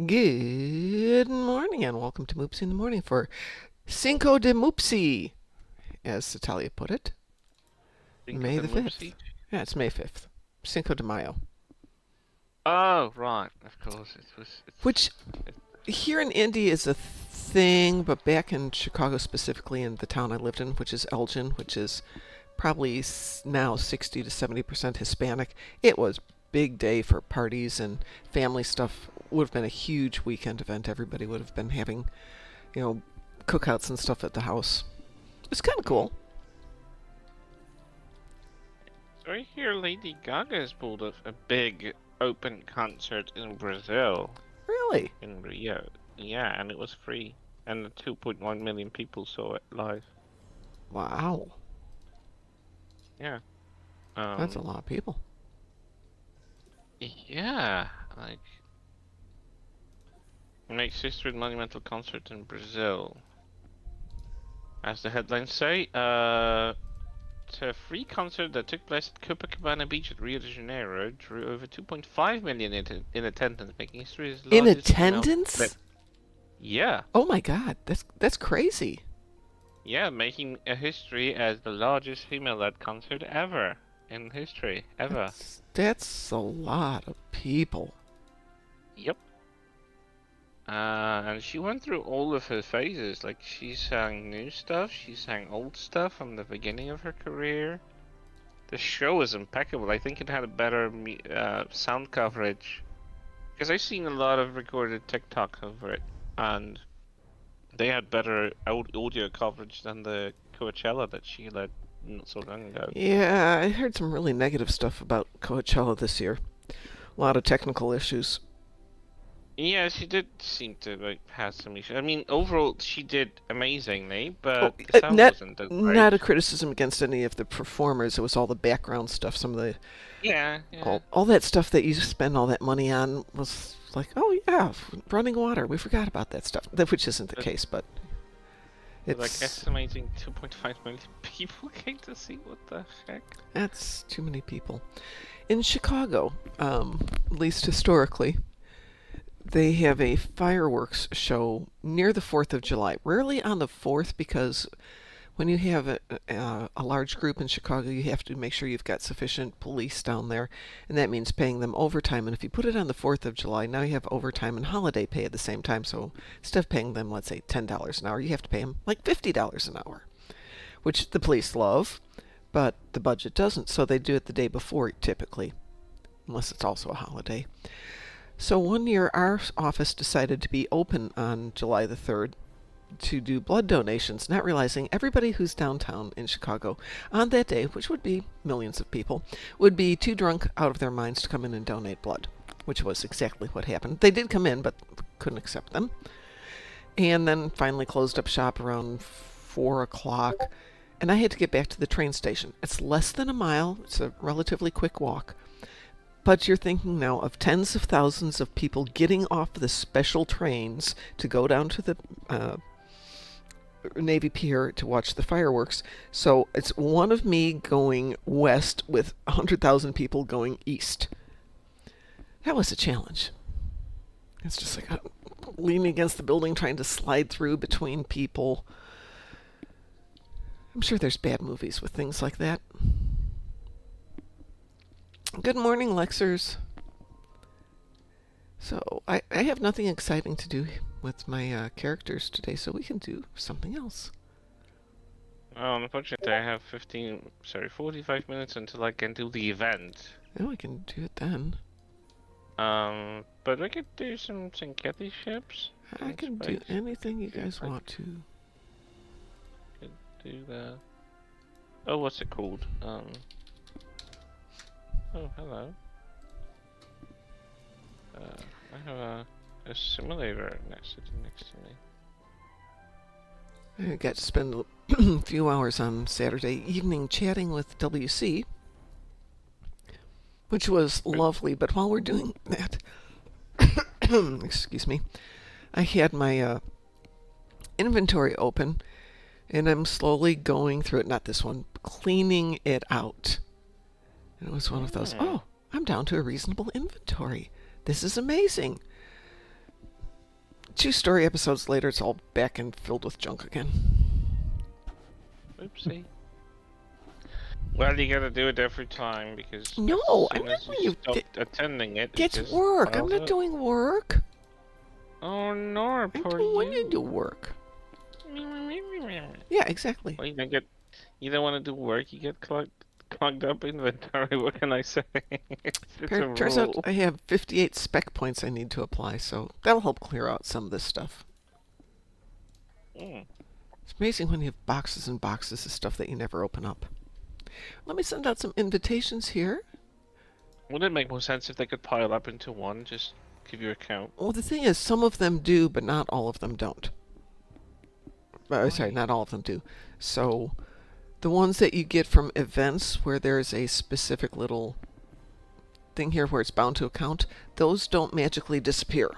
Good morning and welcome to Moopsy in the Morning for Cinco de Moopsy, as Natalia put it. Cinco May de the 5th. Moopsy? Yeah, it's May 5th. Cinco de Mayo. Oh, right. Of course, Which it's here in Indy is a thing, but back in Chicago specifically, in the town I lived in, which is Elgin, which is probably now 60 to 70% Hispanic, it was big day for parties and family stuff. Would have been a huge weekend event. Everybody would have been having, you know, cookouts and stuff at the house. It's kind of mm. cool. So I hear Lady Gaga's pulled a big open concert in Brazil, Really? in Rio. Yeah, and it was free. And 2.1 million people saw it live. Wow. Yeah. That's a Um, lot of people. yeah, like, makes history with monumental concert in Brazil. As the headlines say, it's a free concert that took place at Copacabana Beach at Rio de Janeiro drew over 2.5 million in attendance, making history as In largest female. attendance? Yeah, Oh my God, that's crazy. yeah, making a history as the largest female-led concert ever in history, ever. That's a lot of people. Yep. And she went through all of her phases. Like she sang new stuff, she sang old stuff from the beginning of her career. The show was impeccable. I think it had a better sound coverage because I've seen a lot of recorded TikTok over it, and they had better audio coverage than the Coachella that she led not so long ago. Yeah, I heard some really negative stuff about Coachella this year. A lot of technical issues. Yeah, she did seem to like have some issues. I mean, overall she did amazingly, Oh, but the sound not wasn't that not great. a criticism against any of the performers. It was all the background stuff. Some of the Yeah, yeah. all that stuff that you spend all that money on was like, oh yeah, running water. We forgot about that stuff. Which isn't the But, case, but but like it's estimating 2.5 million people came to see. What the heck? that's too many people. In Chicago, at least historically, they have a fireworks show near the 4th of July. Rarely on the 4th because when you have a large group in Chicago, you have to make sure you've got sufficient police down there, and that means paying them overtime. And if you put it on the 4th of July, now you have overtime and holiday pay at the same time. So instead of paying them, let's say, $10 an hour, you have to pay them like $50 an hour, which the police love, but the budget doesn't. So they do it the day before typically, unless it's also a holiday. So one year, our office decided to be open on July the 3rd to do blood donations, not realizing everybody who's downtown in Chicago on that day, which would be millions of people, would be too drunk out of their minds to come in and donate blood, which was exactly what happened. They did come in, but couldn't accept them. And then finally closed up shop around 4 o'clock. And I had to get back to the train station. It's less than a mile, it's a relatively quick walk. But you're thinking now of tens of thousands of people getting off the special trains to go down to the Navy Pier to watch the fireworks. So it's one of me going west with 100,000 people going east. That was a challenge. It's just like leaning against the building, trying to slide through between people. I'm sure there's bad movies with things like that. Good morning, Lexers. So I have nothing exciting to do with my characters today, so we can do something else. Unfortunately, I have 45 minutes until I can do the event. Oh, we can do it then. But we could do some Cinquetti ships. I can do anything you guys want to. Could do that. Oh, what's it called? Oh, hello. I have a simulator next to me. I got to spend a few hours on Saturday evening chatting with WC, which was lovely. But while we're doing that, excuse me, I had my inventory open, and I'm slowly going through it. Not this one, cleaning it out. And it was one of those, oh, I'm down to a reasonable inventory. This is amazing. 2 story episodes later, it's all back and filled with junk again. Oopsie. Well, you gotta do it every time because No, as I'm soon not as when you you stop attending it, it That's just work. I'm piles not up. doing work. Oh no, I'm poor doing when you you. do work. Well, Yeah, exactly. you don't want to do work. You get clogged up inventory. What can I say? It's a Turns out rule. I have 58 spec points I need to apply, so that'll help clear out some of this stuff. Mm. It's amazing when you have boxes and boxes of stuff that you never open up. Let me send out some invitations here. Wouldn't it make more sense if they could pile up into one? Just give you a count. Well, the thing is, some of them do, but not all of them don't. Sorry, Why? not all of them do. So, the ones that you get from events where there's a specific little thing here where it's bound to a count, those don't magically disappear.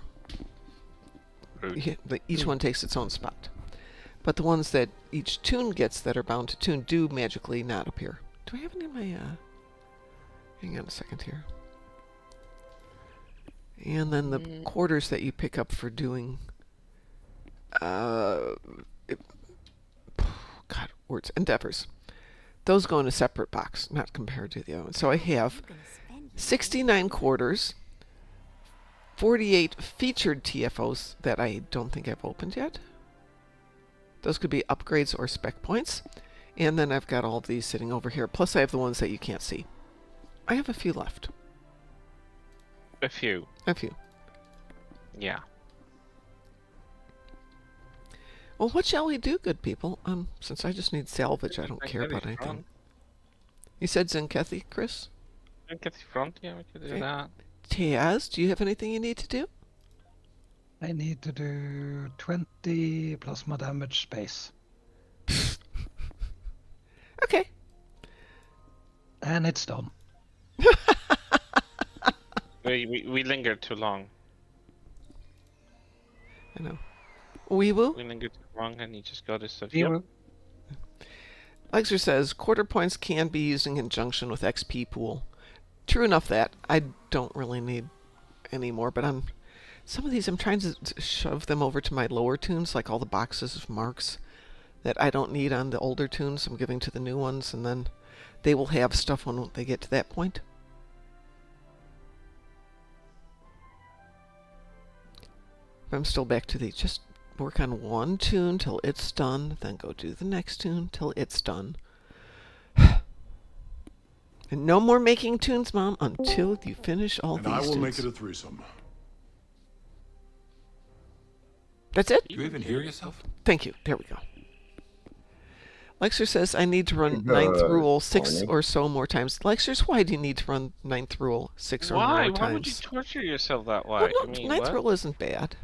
Rude. Each one takes its own spot. But the ones that each tune gets that are bound to tune do magically not appear. Do I have any of my, hang on a second here. And then the quarters that you pick up for doing, God, endeavors. Those go in a separate box, not compared to the other one. So I have 69 quarters, 48 featured TFOs that I don't think I've opened yet. Those could be upgrades or spec points. And then I've got all of these sitting over here. Plus I have the ones that you can't see. I have a few left. A few. A few. Yeah. Well, what shall we do, good people? Since I just need salvage, I don't care about anything. You said Zenkethi, Chris? Zenkethi front, yeah, we could do Okay. that. Taz, do you have anything you need to do? I need to do 20 plasma damage space. Okay. And it's done. We lingered too long. I know. Weewoo? We lingered too long and he just got his stuff. Zero. Lexer says, quarter points can be used in conjunction with XP pool. True enough that. I don't really need any more, but some of these I'm trying to shove them over to my lower tunes, like all the boxes of marks that I don't need on the older tunes. I'm giving to the new ones, and then they will have stuff when they get to that point. I'm still back to the just work on one tune till it's done, then go do the next tune till it's done. And no more making tunes, Mom, until you finish all And these I will tunes. make it a threesome. That's it? Do you even hear yourself? Thank you. There we go. Lexer says I need to run ninth rule 6 or so more times. Lexers, why do you need to run ninth rule 6 or more times? Why would you torture yourself that way? Well, no, I mean, ninth what? rule isn't bad.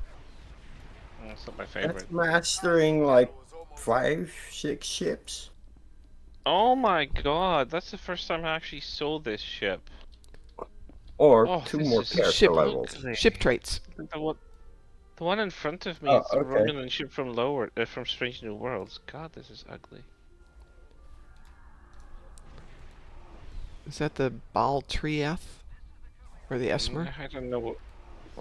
That's not my favorite. That's mastering like 5, 6 ships. Oh my god, that's the first time I actually saw this ship. Or Oh, 2 this more is character ship levels. ugly. Ship traits. The one in front of me Oh, is the okay. Romulan ship from from Strange New Worlds. God, this is ugly. Is that the Baal Triath? Or the Esmer? I don't know what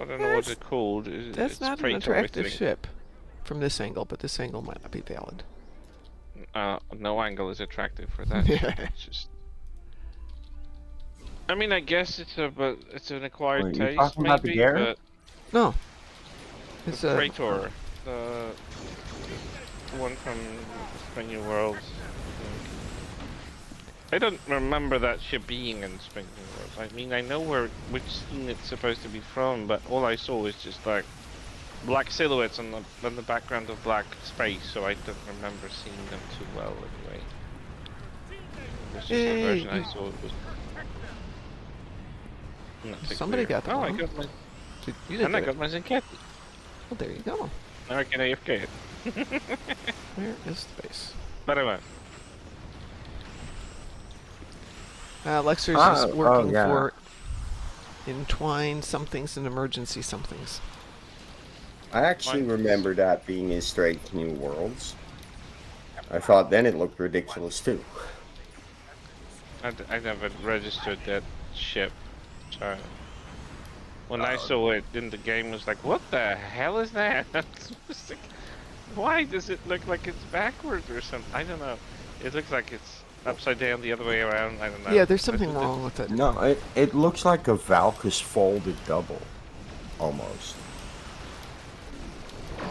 it's called. That's It's not an Praetor, I attractive think. ship from this angle, but this angle might not be valid. No angle is attractive for that. It's just. I mean, I guess it's an acquired Wait, you taste, talking about the maybe, Garrett? but No. It's the a Praetor, the one from Strange New Worlds. I don't remember that ship being in Strange New Worlds. I mean, I know which scene it's supposed to be from, but all I saw was just like black silhouettes on the background of black space, so I don't remember seeing them too well anyway. It was just the version I saw. It was not too Somebody clear. got the Oh, one. I got my You did and I it. got my Zenkethi. Well, there you go. Now I can AFK it. Where is the base? But I won't. Lexer's is working yeah. for entwine somethings and emergency somethings. I actually Mine- remember that being in Strange New Worlds. I thought then it looked ridiculous too. I never registered that ship, so when I saw it in the game, was like, what the hell is that? It's like, why does it look like it's backwards or something? I don't know. It looks like it's upside down the other way around. I don't know. Yeah, there's something wrong with it. No, it looks like a Valkys folded double, almost.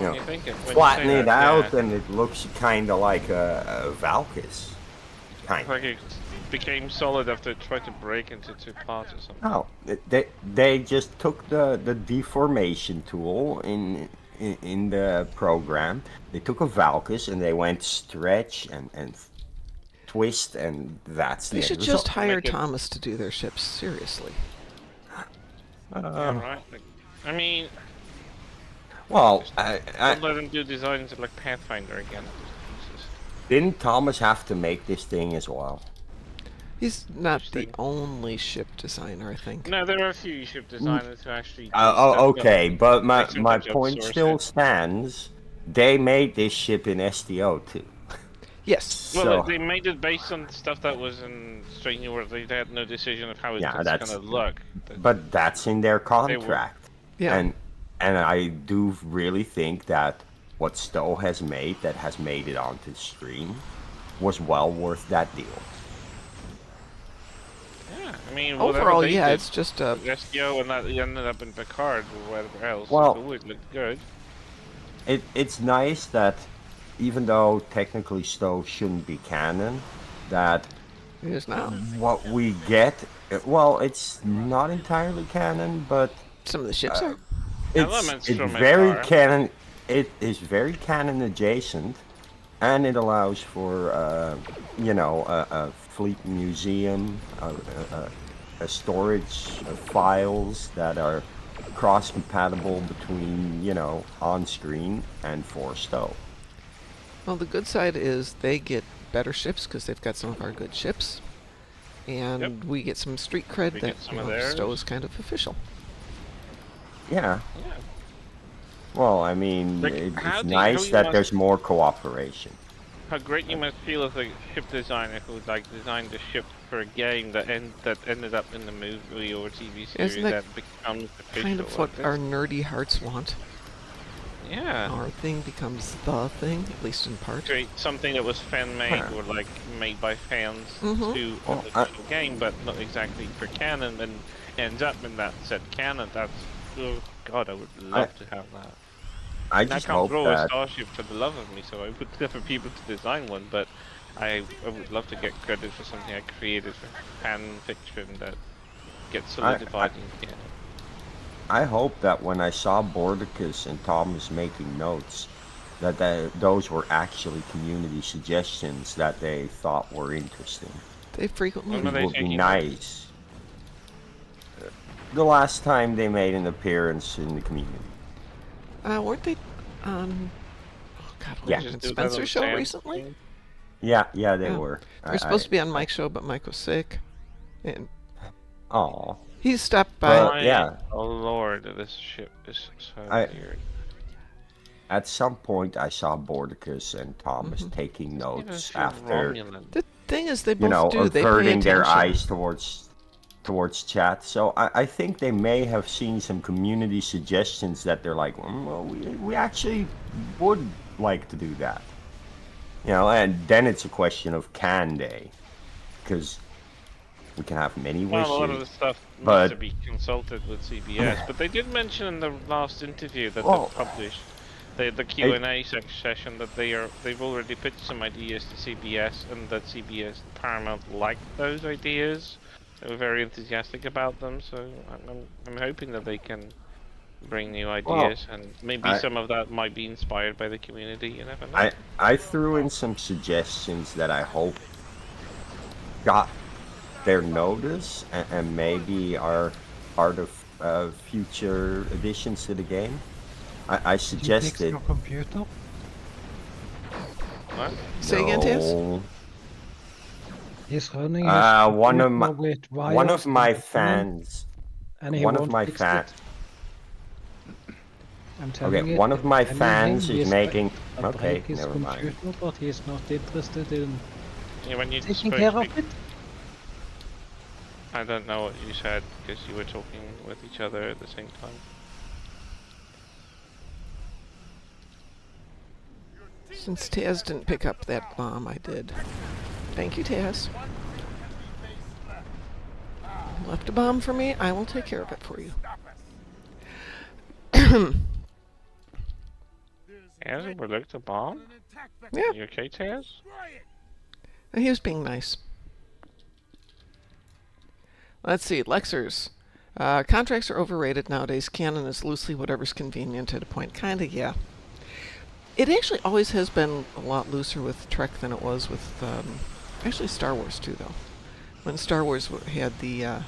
You When know, you think it, when you say flatten it that, out yeah. and it looks kind of like a Valkys. Kind It's of. like it became solid after it tried to break into two parts or something. No, they just took the deformation tool in the program. They took a Valkys and they went stretch and twist, and that's They the should end just result. hire Make it- Thomas to do their ships. Seriously. Yeah, right. Like, I mean, Well, don't let him do designs like Pathfinder again. Just- didn't Thomas have to make this thing as well? He's not the Interesting. only ship designer, I think. No, there are a few ship designers who actually. do Oh, stuff, okay, but my they sometimes point outsource still it. stands. They made this ship in STO too. Yes. Well, So they made it based on stuff that was in Strange New World. They had no decision of how yeah, it's that's. gonna look. But that's in their contract. Yeah. And I do really think that what Stowe has made that has made it onto the screen was well worth that deal. Yeah, I mean, whatever Overall, they yeah, did, it's just SEO and that ended up in Picard or whatever else. Well- It always looked good. It's nice that even though technically Stowe shouldn't be canon, that it is now. what we get, well, it's not entirely canon, but Some of the ships are. Elements it's from it very are. canon. It is very canon adjacent, and it allows for a fleet museum, a storage of files that are cross-compatible between on screen and for Stowe. Well, the good side is they get better ships because they've got some of our good ships, and Yep. we get some street cred We that get some of theirs. Stowe is kind of official. Yeah. Yeah. Well, I mean, Like, how it's do you- nice how you that must- there's more cooperation. How great you must feel as a ship designer who designed a ship for a game that ended up in the movie or TV series Isn't that that becomes official. Kind of like what this. our nerdy hearts want. Yeah. Our thing becomes the thing, at least in part. Create something that was fan made Huh. or like made by fans Mhm. to Well, an official game, but not exactly for canon, and ends up in that said canon. That's oh god, I would love to have that. I I just can't hope draw a that. starship for the love of me, so I would never be able to design one. But I would love to get credit for something I created for fan fiction that gets solidified in canon. I hope that when I saw Bordicus and Thomas making notes, that those were actually community suggestions that they thought were interesting. They frequently. When were It they would be taking nice. The last time they made an appearance in the community. Weren't they on? Oh God, Yeah. was it Just do that Spencer's on show Sam recently? thing. Yeah, they Yeah. were. They're supposed to be on Mike's show, but Mike was sick, and Aw. he stopped by. But- yeah. Oh lord, this ship is so I- weird. At some point, I saw Bordicus and Thomas Mhm. taking Even notes if you're after, Romulan. The thing is, they both do. They pay averting their attention. eyes towards chat. So I think they may have seen some community suggestions that they're like, well, we actually would like to do that. And then it's a question of can they? Because we can have many Well, a lot of the wishes. stuff needs but- to be consulted with CBS, but they did mention in the last interview that Well, they published, the Q&A session, that they've already pitched some ideas to CBS, and that CBS Paramount liked those ideas. They were very enthusiastic about them, so I'm hoping that they can bring new ideas, and maybe I- some of that might be inspired by the community. You never know. I threw in some suggestions that I hope got their notice and maybe are part of future additions to the game. I Did you fix suggested. your computer? What? Say again, Tess? No. He's running his One of computer my with one wires of my and fans. and he One of won't my fix fans. it. I'm telling Okay, you, one of my telling fans him is he's making. gonna Okay, break his never mind. computer, but he's not interested in Yeah, when you taking spoke- care of it. I don't know what you said because you were talking with each other at the same time. Since Taz didn't pick up that bomb, I did. Thank you, Taz. Left a bomb for me. I will take care of it for you. Taz overlooked a bomb? Yeah, You okay, Taz? he was being nice. Let's see, Lexers. Contracts are overrated nowadays. Canon is loosely whatever's convenient at a point. Kinda, yeah. It actually always has been a lot looser with Trek than it was with, actually Star Wars too, though. When Star Wars had the The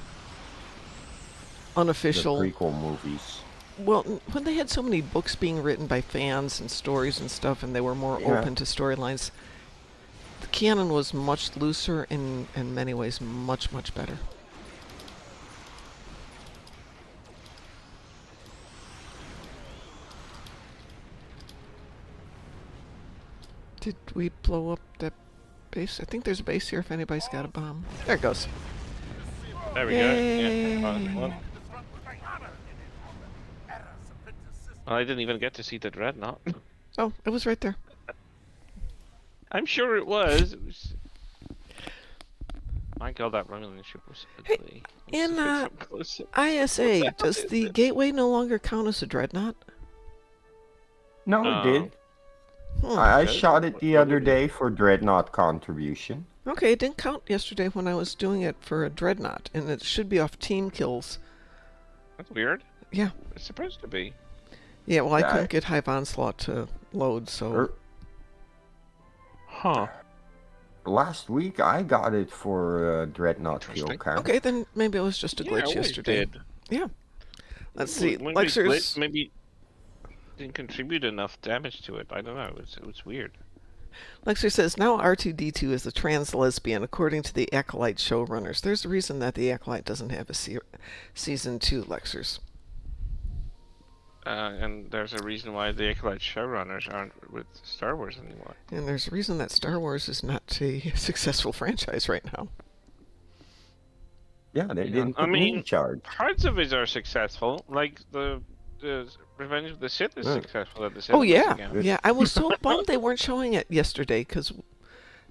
unofficial... prequel movies. Well, when they had so many books being written by fans and stories and stuff, and they were more Yeah. open to storylines, the canon was much looser and in many ways much, much better. Did we blow up that base? I think there's a base here if anybody's got a bomb. There it goes. There we Yay. go. Yeah. Well, I didn't even get to see the dreadnought. Oh, it was right there. I'm sure it was. My God, that Romulan ship was ugly. in, Let's look closer. ISA, does the gateway no longer count as a dreadnought? No, it did. Hmm. I Okay. shot it the What other did it- day for Dreadnought contribution. Okay, it didn't count yesterday when I was doing it for a dreadnought, and it should be off team kills. That's weird. Yeah. It's supposed to be. Yeah, well, I Yeah. couldn't get Hive Onslaught to load, so... Er, Huh. Last week I got it for Dreadnought kill Interesting. count. Okay, then maybe it was just a Yeah, glitch I always yesterday. did. Yeah. Let's see. Maybe Lexers... maybe didn't contribute enough damage to it. I don't know. It was weird. Lexer says, now R2-D2 is a trans lesbian, according to the Acolyte showrunners. There's a reason that the Acolyte doesn't have a season 2, Lexers. And there's a reason why the Acolyte showrunners aren't with Star Wars anymore. And there's a reason that Star Wars is not a successful franchise right now. Yeah, they Yeah, didn't I put me in mean- charge. Parts of it are successful, like the Revenge of the Sith is Yeah. successful at the Oh, cinemas yeah. again. Yeah, I was so bummed they weren't showing it yesterday, because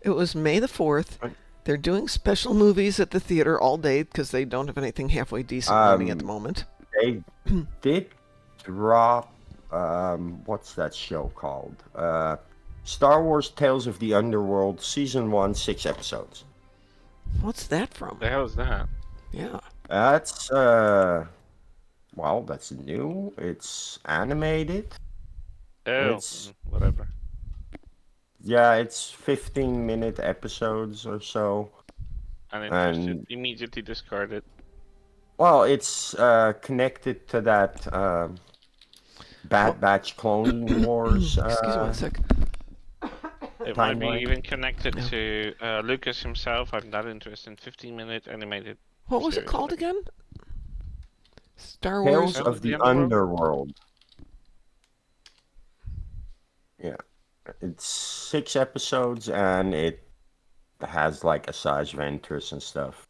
it was May the 4th. Right. They're doing special movies at the theater all day, because they don't have anything halfway decent running at the moment. They did drop what's that show called? Star Wars Tales of the Underworld Season 1, 6 episodes. What's that from? The hell is that? Yeah. That's well, that's new. It's animated. Oh, It's- whatever. Yeah, it's 15-minute episodes or so. Uninterested. And- Immediately discarded. Well, it's connected to that Bad Batch Clone Wars. Excuse me one sec. It might be Timeline. even connected No. to Lucas himself. I'm not interested in 15-minute animated. What was it series called like- again? Star Tales Wars. of the Underworld. Yeah, it's 6 episodes and it has like Asajj Ventress and stuff.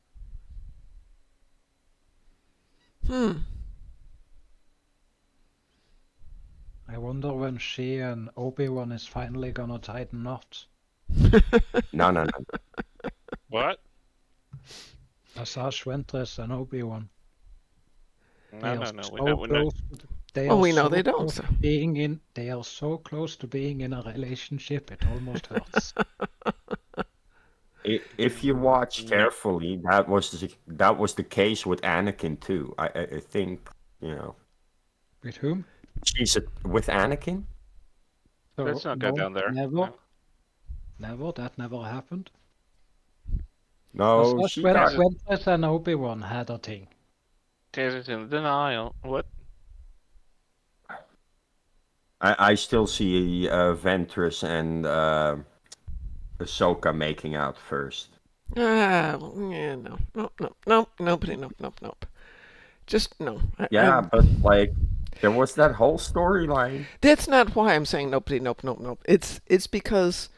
I wonder when she and Obi-Wan is finally gonna tie the knot. No. What? Asajj Ventress and Obi-Wan. No. We so don't. We don't. close to- they Well, are we know so they don't, close so. to being in. They are so close to being in a relationship, it almost hurts. If you watch No. carefully, that was the case with Anakin too. I think, you know, With whom? with Anakin. So, Let's not go no, down there. Never. No. Never. That never happened. No, Asajj she got. Ventress and Obi-Wan had a thing. Taz is in denial. What? I still see Ventress and Ahsoka making out first. Yeah, no. Nope. Just no. Yeah, but like there was that whole storyline. That's not why I'm saying nope. It's because,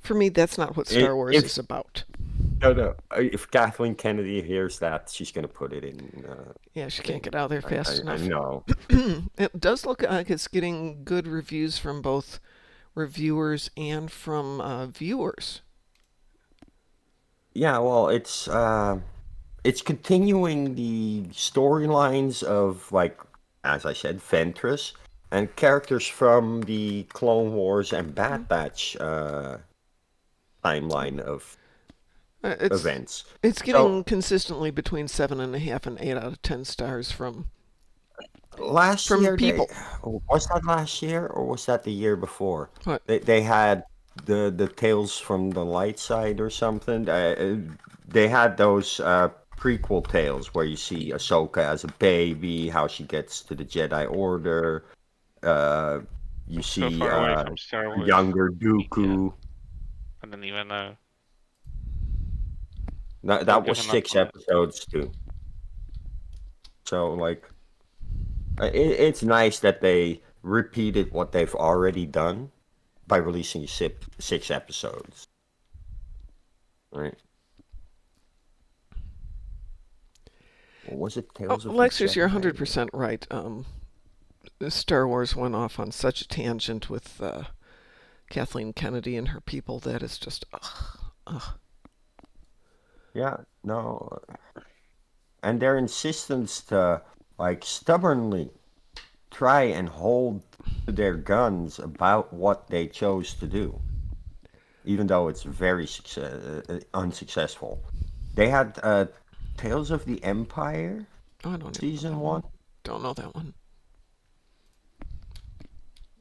for me, that's not what Star Wars if- is about. No. If Kathleen Kennedy hears that, she's gonna put it in. Yeah, she can't Thing. get out there fast I enough. know. It does look like it's getting good reviews from both reviewers and from viewers. Yeah, well, it's continuing the storylines of, like, as I said, Ventress and characters from the Clone Wars and Bad Batch timeline of It's events. it's So getting consistently between 7.5 and 8 out of 10 stars last from year, people. was that last year or was that the year before? What? They had the Tales from the Light Side or something. They had those prequel tales where you see Ahsoka as a baby, how she gets to the Jedi Order. Uh, you I'm so see far away from Star a Wars younger media. Dooku. I don't even know. That So that was given up 6 on it. episodes too. So like, it's nice that they repeated what they've already done by releasing 6 episodes. Right? Or was it Oh, Tales of the Lexus, you're Jedi? 100% right. Star Wars went off on such a tangent with Kathleen Kennedy and her people that is just ugh. Yeah, no. And their insistence to, like, stubbornly try and hold to their guns about what they chose to do, even though it's very unsuccessful. They had Tales of the Empire Oh, I don't even know season that one. one. Don't know that one.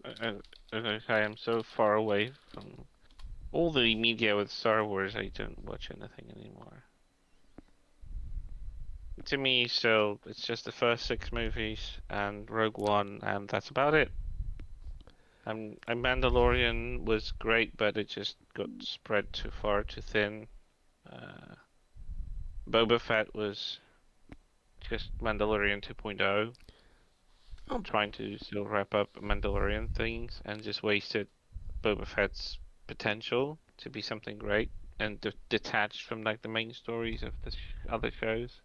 As I say, I'm so far away from all the media with Star Wars, I don't watch anything anymore. To me, still, it's just the first 6 movies and Rogue One, and that's about it. And Mandalorian was great, but it just got spread too far, too thin. Boba Fett was just Mandalorian 2.0, Oh, trying to still wrap up Mandalorian things, and just wasted Boba Fett's potential to be something great and detached from like the main stories of the other shows.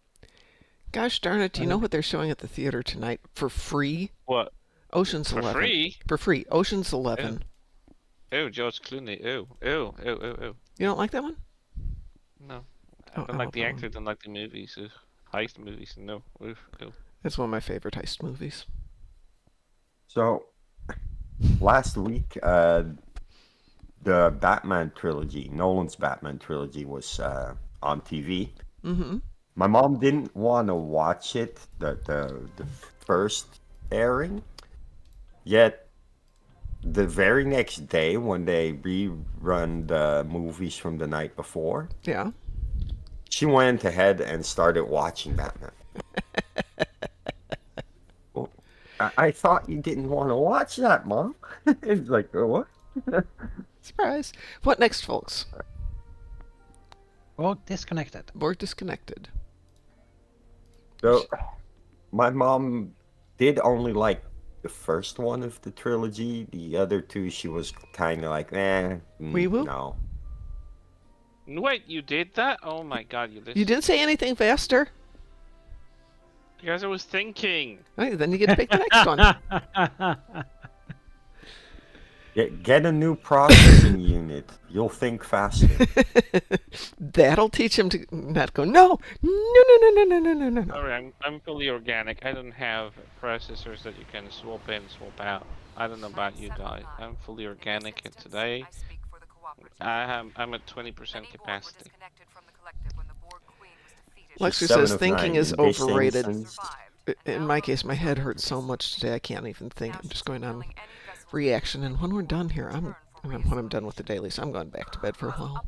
gosh darn it! Do you know And what they're showing at the theater tonight for free? What? Ocean's For 11. free? For free. Ocean's Oh, 11. oh, George Clooney. Oh, oh, oh, oh, oh. You don't like that one? No, I Oh, don't I like love the that actor. one. Don't like the movies. Ugh. Heist movies. No. Oof, no. It's one of my favorite heist movies. So last week, the Batman trilogy, Nolan's Batman trilogy, was on TV. Mm-hmm. My mom didn't want to watch it, the first airing. Yet the very next day, when they rerun the movies from the night before, Yeah. she went ahead and started watching Batman. Well, I thought you didn't want to watch that, Mom. It's like, what? Surprise. What next, folks? or disconnected. We're disconnected. So my mom did only like the first one of the trilogy. The other two, she was kind of like, Wee woo? no. Wait, you did that? Oh my God, you You listened. didn't say anything faster. Because I was thinking. Right, then you get to pick the next one. Get a new processing unit. You'll think faster. That'll teach him to not go, no, no, no, no, no, no, no, no, no, no. Sorry, I'm fully organic. I don't have processors that you can swap in, swap out. I don't know about you guys. I'm fully organic, and today I'm at 20% capacity. She's Lexer 7 says of thinking 9. is In this overrated. instance, In my case, my head hurts so much today I can't even think. I'm just going on reaction. And when we're done here, when I'm done with the dailies, I'm going back to bed for a while.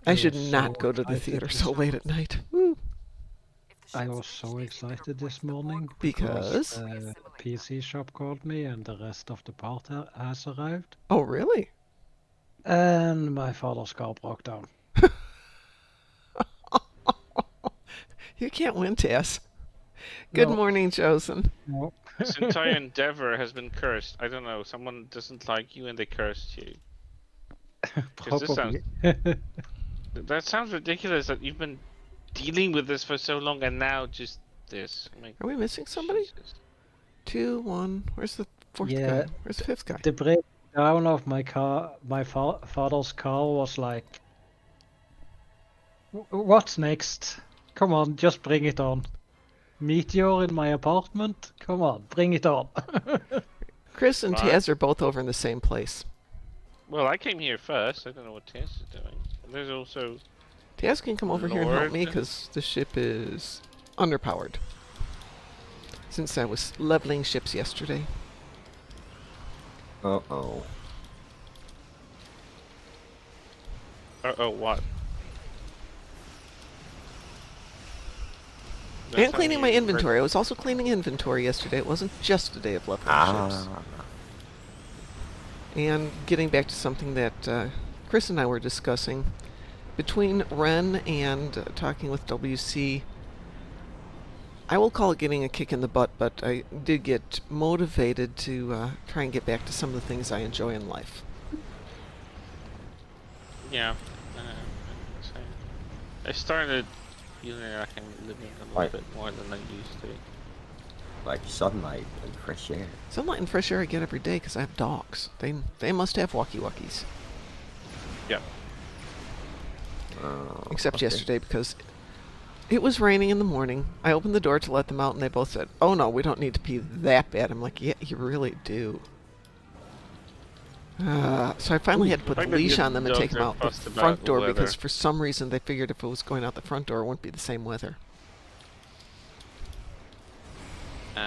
I should not go to the theater so late at night. Woo. I was so excited this morning Because? the PC shop called me and the rest of the part has arrived. Oh, really? And my father's car broke down. You can't win, Tess. Good No. morning, Josen. No. This entire endeavor has been cursed. I don't know. Someone doesn't like you and they cursed you. 'Cause this sounds- Probably. That sounds ridiculous that you've been dealing with this for so long and now just this. Like, Are we missing somebody? Jesus. 2, 1. Where's the fourth Yeah, guy? Where's the fifth guy? the breakdown of my car, my father's car was like, what's next? Come on, just bring it on. Meteor in my apartment? Come on, bring it on. Chris and Right. Taz are both over in the same place. Well, I came here first. I don't know what Tess is doing. There's also... Taz can come over here and help me Lord. because the ship is underpowered. Since I was leveling ships yesterday. Uh-oh. Uh-oh, what? And cleaning my inventory. I was also cleaning inventory yesterday. It wasn't just a day of leveling ships. Ah. And getting back to something that Chris and I were discussing. Between Ren and talking with WC, I will call it getting a kick in the butt, but I did get motivated to try and get back to some of the things I enjoy in life. Yeah. I started feeling like I'm living a little Right. bit more than I used to. Like sunlight and fresh air. Sunlight and fresh air I get every day because I have dogs. They must have walkie-walkies. Yeah. Except Okay. yesterday because it was raining in the morning. I opened the door to let them out and they both said, "Oh no, we don't need to pee that bad." I'm like, "Yeah, you really do." So I finally had to put I the bet leash your on them and take dogs them are out the fussed about front the door weather. because for some reason they figured if it was going out the front door, it wouldn't be the same weather.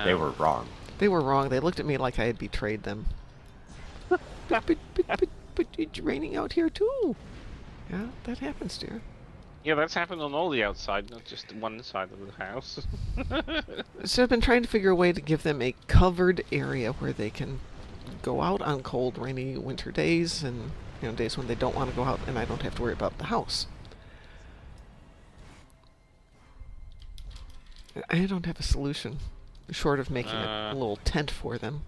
They were wrong. They were wrong. They looked at me like I had betrayed them. but it's raining out here too. Yeah, that happens, dear. Yeah, that's happened on all the outside, not just one side of the house. So I've been trying to figure a way to give them a covered area where they can go out on cold, rainy winter days and days when they don't want to go out and I don't have to worry about the house. I don't have a solution short of making a little tent for them.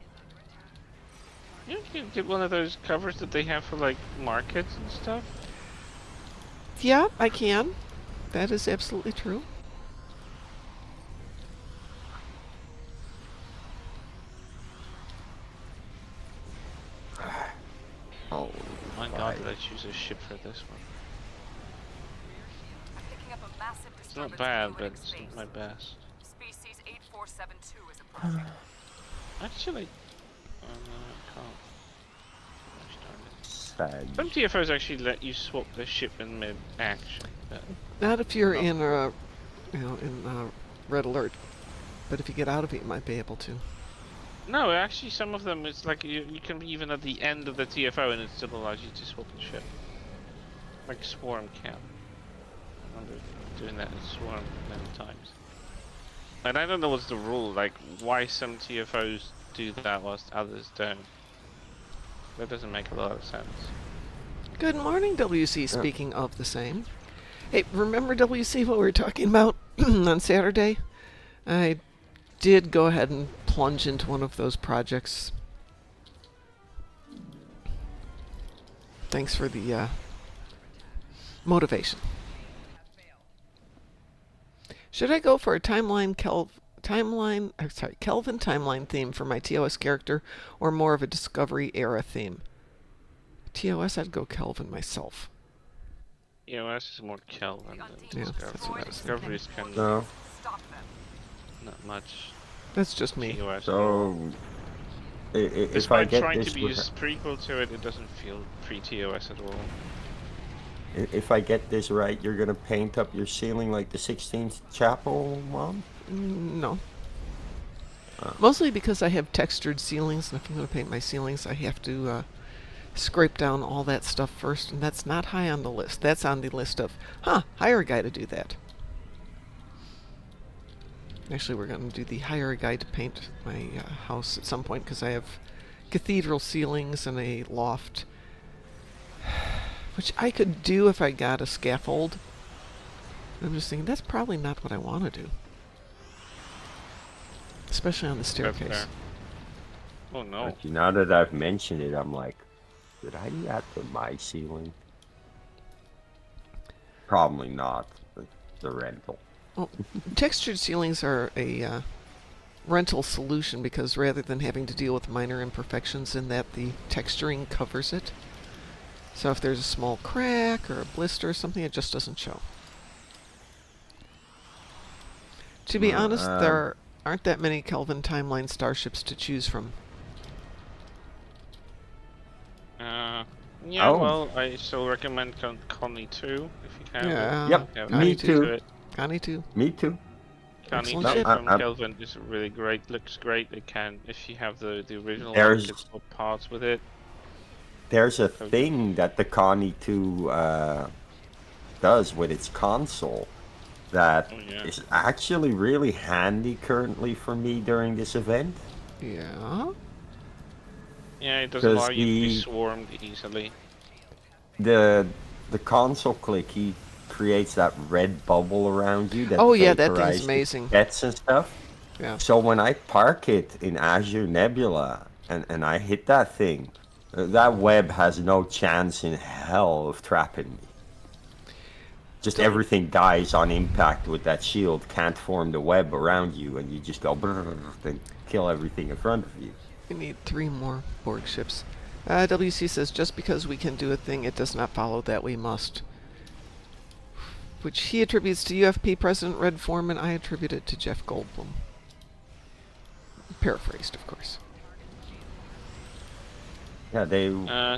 You can get one of those covers that they have for like markets and stuff. Yeah, I can. That is absolutely true. Oh, My God, did I choose a ship for this one? Picking up a massive It's not disturbance bad, in but living it's space. not my best. Species 8472 is approaching. Actually, oh no, I can't. Gosh darn it. sad. Some TFOs actually let you swap the ship in mid-action, but Not if you're Oh. in red alert, but if you get out of it, you might be able to. no, actually some of them it's like you can be even at the end of the TFO and it still allows you to swap the ship. Like Swarm can. I remember doing that in Swarm many times. And I don't know what's the rule, like why some TFOs do that whilst others don't. That doesn't make a lot of sense. Good morning, WC. Speaking of the same. Hey, remember WC what we were talking about on Saturday? I did go ahead and plunge into one of those projects. Thanks for the motivation. Should I go for a Kelvin timeline theme for my TOS character, or more of a Discovery era theme? TOS, I'd go Kelvin myself. EOS is more Kelvin than Yeah, that's what I was thinking. Discovery is kind of No. Stop them. not much That's just me. TOS. So, if I Despite get trying this, to be a prequel to it, it doesn't feel pre-TOS at all. if I get this right, you're gonna paint up your ceiling like the 16th chapel, Mom? No. Mostly because I have textured ceilings, and if I'm going to paint my ceilings, I have to scrape down all that stuff first, and that's not high on the list. That's on the list of, hire a guy to do that. Actually, we're going to do the hire a guy to paint my house at some point, because I have cathedral ceilings and a loft, which I could do if I got a scaffold. I'm just thinking, that's probably not what I want to do. Especially on the That's staircase. fair. Oh no. But now that I've mentioned it, I'm like, did I do that to my ceiling? Probably not the rental. Well, textured ceilings are a rental solution because rather than having to deal with minor imperfections in that, the texturing covers it. So if there's a small crack or a blister or something, it just doesn't show. To be honest, there aren't that many Kelvin timeline starships to choose from. Yeah, Oh. well, I still recommend Connie 2 if you have it. Yeah. Yep, Yeah, Connie me too. too. Connie too. Me too. Connie Excellent 2 ship. from I'm- Kelvin is really great. Looks great. It can, if you have the original one, There's- you can swap parts with it. There's a Okay. thing that the Connie 2 does with its console that Oh, yeah. is actually really handy currently for me during this event. Yeah. Yeah, it doesn't 'Cause allow you to be the- swarmed easily. The console click, he creates that red bubble around you that Oh, yeah, that thing's vaporizes amazing. jets and stuff. Yeah. So when I park it in Azure Nebula and I hit that thing, that web has no chance in hell of trapping me. Just Don't- everything dies on impact with that shield, can't form the web around you, and you just go brrr and kill everything in front of you. We need 3 more Borg ships. WC says, just because we can do a thing, it does not follow that we must. Which he attributes to UFP President Red Foreman. I attribute it to Jeff Goldblum. Paraphrased, of course. Yeah, they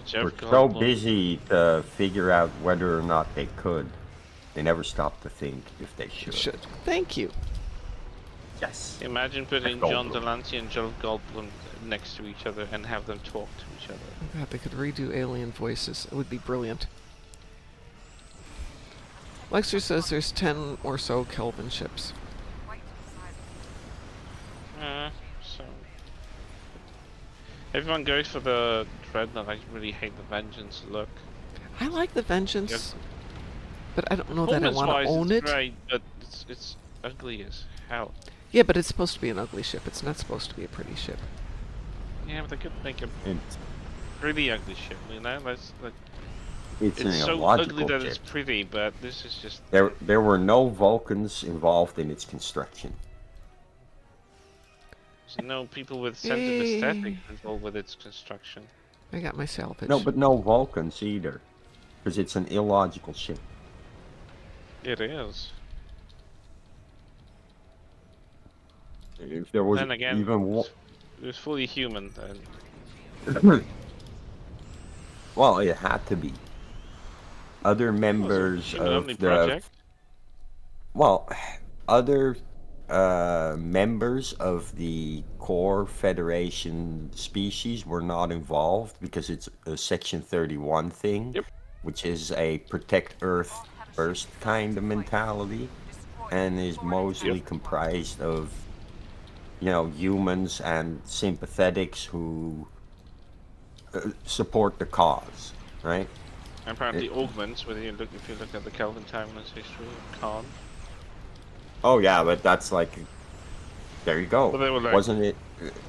Jeff were so Goldblum. busy to figure out whether or not they could. They never stopped to think if they should. Thank you. Yes. Imagine putting Jeff John Goldblum. Delancey and Jeff Goldblum next to each other and have them talk to each other. Oh God, they could redo alien voices. It would be brilliant. Lexer says there's 10 or so Kelvin ships. Quite sizable. So everyone goes for the Dreadnought. I really hate the Vengeance look. I like the Vengeance, but I don't know that I want to Performance-wise, own it's it. great, but it's ugly as hell. Yeah, but it's supposed to be an ugly ship. It's not supposed to be a pretty ship. Yeah, but they could make a It's, really ugly ship, you know? That's like it's an it's so illogical ugly that ship. it's pretty, but this is just There were no Vulcans involved in its construction. there's no people with sense of Yay. aesthetic involved with its construction. I got my salvage. No, but no Vulcans either, because it's an illogical ship. It is. If there was Then again, even one, it was fully human. Then well, it had to be. Other members human only of the project. well, other members of the core Federation species were not involved because it's a Section 31 thing, Yep. which is a protect Earth first kind of mentality, and is mostly comprised of, humans and sympathetics who support the cause, right? And apparently augments. If you look at the Kelvin timeless history of Khan. Oh yeah, but that's like, there you go. But they were like- Wasn't it?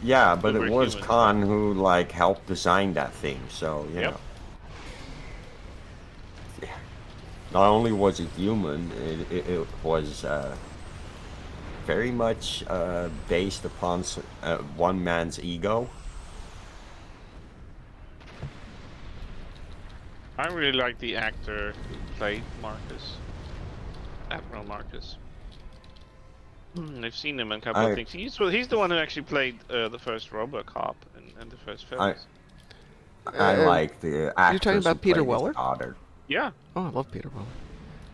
Yeah, but They it were was humans, Khan who helped design that thing. So you Yep. know. Yeah. Not only was it human, it was very much based upon one man's ego. I really like the actor who played Marcus, Admiral Marcus. I've seen him in a couple of things. He's the one who actually played the first RoboCop in the first films. I like the actor. You're talking about Peter Weller? Daughter. Yeah, Oh, I love Peter Weller.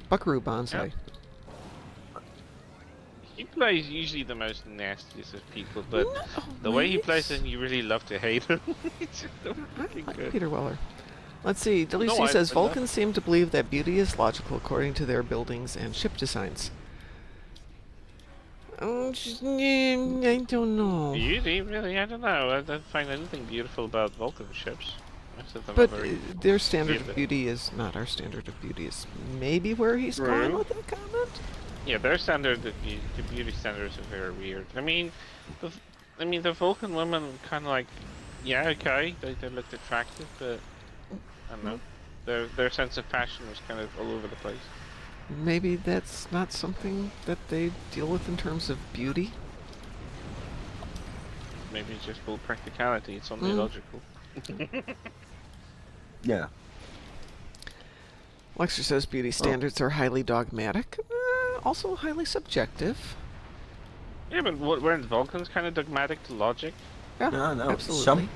Buckaroo Banzai. Yeah. he plays usually the most nastiest of people, but the way he plays him, you really love to hate him. It's just so I fucking like good. Peter Weller. Let's see. WC No, says I Vulcans seem to believe that beauty is logical according to their buildings and ship designs. I don't know. Beauty, really? I don't know. I don't find anything beautiful about Vulcan ships. Most of them But are very... their standard of weird. beauty is not our standard of beauty. Is maybe where he's going True. with that comment. Yeah, their standard, the beauty standards are very weird. I mean, the Vulcan women kind of like, yeah, okay, they looked attractive, but I don't know. Their sense of fashion was kind of all over the place. maybe that's not something that they deal with in terms of beauty. Maybe it's just full practicality. It's only logical. Yeah. Lexer says beauty standards are highly dogmatic, also highly subjective. Yeah, but weren't Vulcans kind of dogmatic to logic? Yeah, No. absolutely.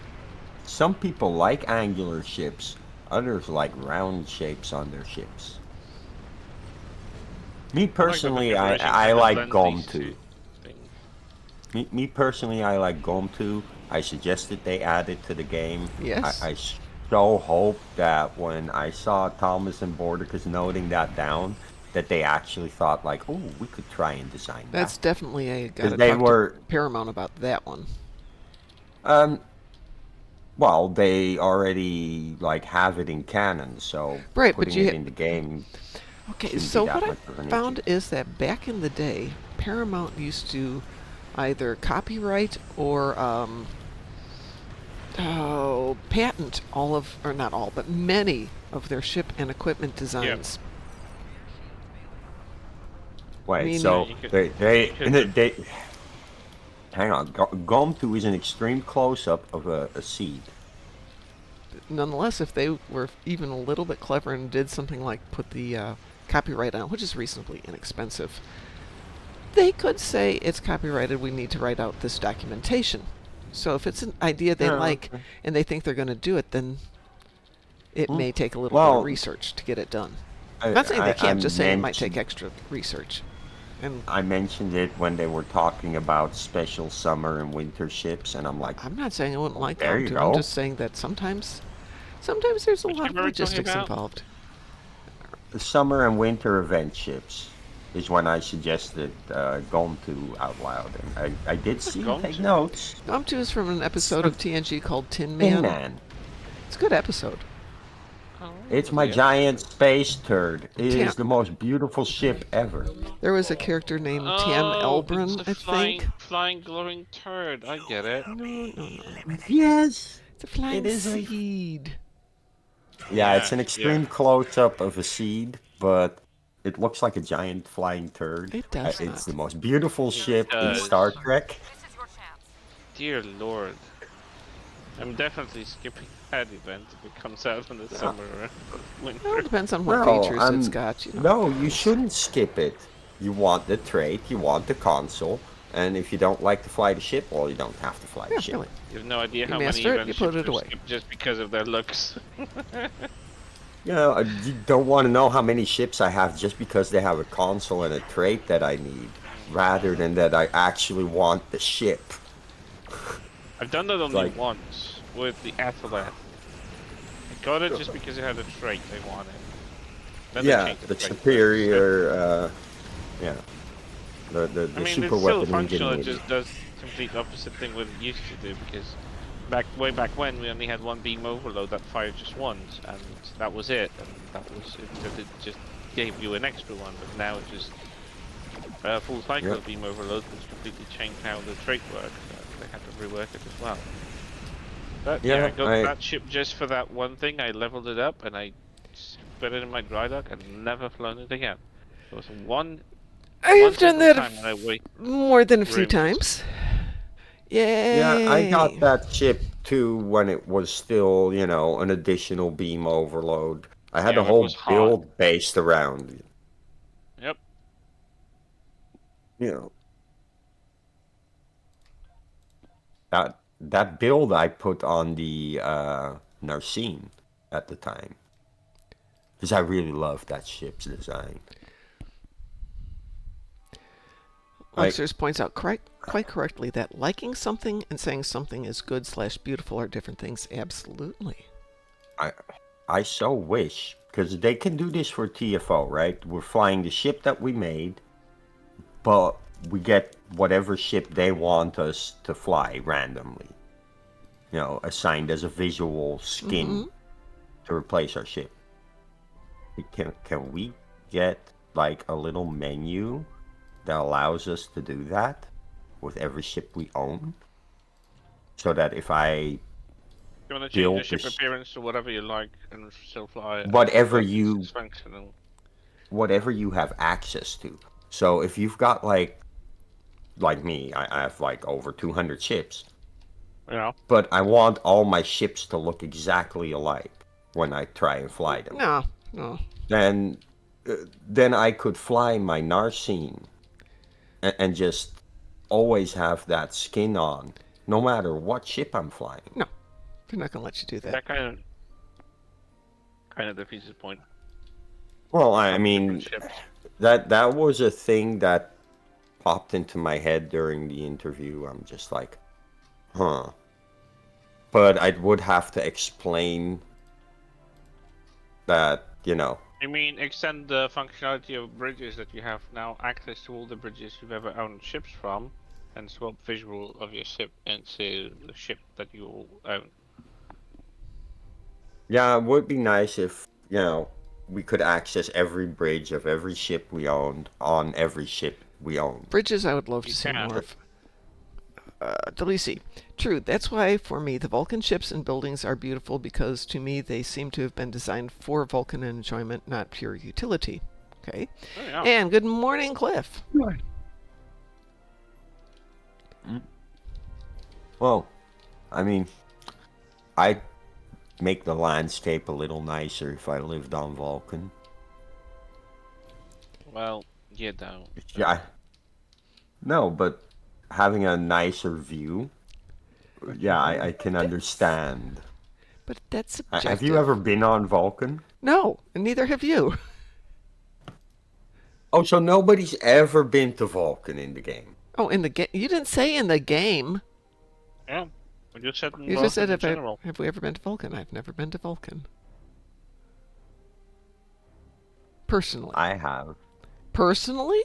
Some people like angular ships. Others like round shapes on their ships. Me personally, I like Gom too. Me personally, I like Gom too. I suggested they add it to the game. Yes. I so hope that when I saw Thomas and Bordicus noting that down, that they actually thought like, oh, we could try and design That's that. definitely a gotta Because they talk were, to Paramount about that one. well, they already like have it in canon, so Right, but putting it in the game okay, shouldn't so be that what I much of an found issue. is that back in the day, Paramount used to either copyright or patent all of, or not all, but many of their ship and equipment designs. Wait, Meaning, so you could- they hang on. Gom 2 is an extreme close-up of a seed. nonetheless, if they were even a little bit clever and did something like put the copyright on, which is reasonably inexpensive, they could say it's copyrighted. We need to write out this documentation. So if it's an idea they Yeah, like okay. and they think they're going to do it, then it may take a little bit Well, of research to get it done. I'm not saying they I can't, just saying it might take mentioned extra research. And I mentioned it when they were talking about special summer and winter ships, and I'm like, I'm not saying I wouldn't like there them you to. I'm go. just saying that sometimes there's a Which lot ship of are we talking logistics about? involved. The summer and winter event ships is when I suggested Gom 2 out loud, and I did see Gom take 2? notes. Nom 2 is from an episode of TNG called Tin Tin Man. Man. It's a good episode. Oh, It's my yeah. giant space turd. It Tam- is the most beautiful ship ever. There was a character named Tam Oh, it's Elbrun, a I think. flying glowing turd. I get it. No. Yes, It's a flying it is a. seed. Yeah, it's an Yeah. extreme close-up of a seed, but it looks like a giant flying turd. It does It's the not. most beautiful ship in does. Star Trek. This is your chance. Dear Lord. I'm definitely skipping that event if it comes out in the summer or Well, it winter. depends on what No, features it's got. You know. no, you shouldn't skip it. You want the trait, you want the console, and if you don't like to fly the ship, well, you don't have to fly Yeah, the ship. really. You have no idea You how many master it, event you put ships it are away. skipped just because of their looks. You know, you don't want to know how many ships I have just because they have a console and a trait that I need, rather than that I actually want the ship. I've done that only Like- once with the Athalan. I got it just because it had a trait I wanted. Then they Yeah, changed the trait. superior, yeah, the I mean, super it's still weapon functional. It engine. just does complete opposite thing what it used to do because way back when we only had one beam overload that fired just once, and that was it. And that was it just gave you an extra one. But now it just full cycle Yep. beam overload, which completely changed how the trait works. They had to rework it as well. But yeah, Yeah, I got that ship just for that one thing. I leveled it up and I put it in my dry dock and never flown it again. It was one I've done single that time and I wait. more than a few Ruined. times. Yay! Yeah, I got that ship too when it was still, you know, an additional beam overload. I had Yeah, a when it whole was hot. build based around it. Yep. You know, that build I put on the Narcine at the time because I really loved that ship's design. Like, Lexers points out quite correctly that liking something and saying something is good/beautiful are different things. Absolutely. I so wish because they can do this for TFO, right? We're flying the ship that we made, but we get whatever ship they want us to fly randomly. You know, assigned as a visual skin to replace our ship. Can we get like a little menu that allows us to do that with every ship we own? So that if I You want to change build the ship the appearance to whatever you like and still fly it. whatever as long as you it's functional. whatever you have access to. So if you've got like me, I have like over 200 ships, Yeah. but I want all my ships to look exactly alike when I try and fly them. No, no. Then, then I could fly my Narcine and just always have that skin on, no matter what ship I'm flying. No, they're not going to let you do that. That kind of defeats the point. Well, I Some mean, different ships. that was a thing that popped into my head during the interview. I'm just like, huh. But I would have to explain that, I mean, extend the functionality of bridges that you have now access to all the bridges you've ever owned ships from, and swap visual of your ship into the ship that you own. Yeah, it would be nice if, we could access every bridge of every ship we owned on every ship we owned. Bridges, I would love to You see can. more of. Delisi. True, that's why for me the Vulcan ships and buildings are beautiful, because to me they seem to have been designed for Vulcan enjoyment, not pure utility. Okay. Oh, yeah. And good morning, Cliff. Well, I mean, I'd make the landscape a little nicer if I lived on Vulcan. Well, you don't. Yeah. No, but having a nicer view, yeah, I can understand. But that's subjective. Have you ever been on Vulcan? No, and neither have you. Oh, so nobody's ever been to Vulcan in the game? Oh, in the game. You didn't say in the game. Yeah. We just said You just said, in general. have we ever been to Vulcan? I've never been to Vulcan. Personally. I have. Personally?